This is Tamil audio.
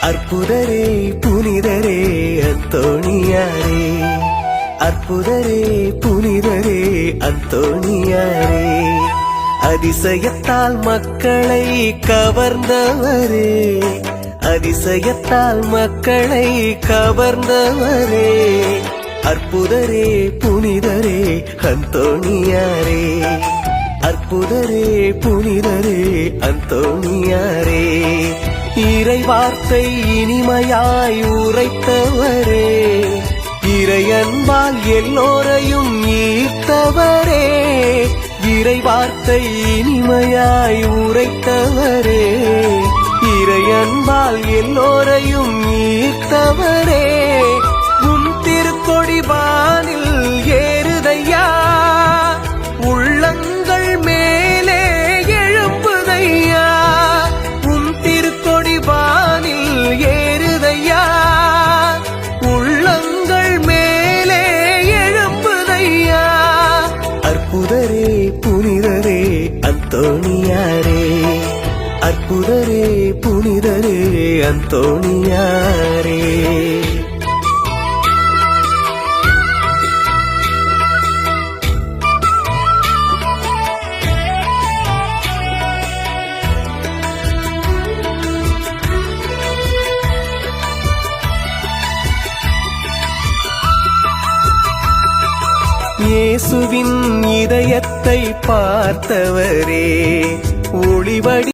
அற்புதரே புனிதரே அந்தோணியாரே, அற்புதரே புனிதரே அந்தோணியாரே, அதிசயத்தால் மக்களை கவர்ந்தவரே, அதிசயத்தால் மக்களை கவர்ந்தவரே, அற்புதரே புனிதரே அந்தோணியாரே, அற்புதரே புனிதரே அந்தோணியாரே, இறை வார்த்தை இனிமையாய் உரைத்தவரே, இறை அன்பால் எல்லோரையும் ஈர்த்தவரே, இறை வார்த்தை இனிமையாய் உரைத்தவரே, இறை அன்பால் எல்லோரையும் ஈர்த்தவரே, உம் திருக்கொடி வானில் ஏறுதையா, உள்ளங்கள் மேலே எழும்புதையா, உம் திருக்கொடி வானில் ஏறுதையா, உள்ளங்கள் மேலே எழும்புதையா, அற்புதரே புனிதரே அந்தோணியாரே, அற்புதரே புனிதரே அந்தோணியாரே. இயேசுவின் இதயத்தை பார்த்தவரே, ஒளிவடி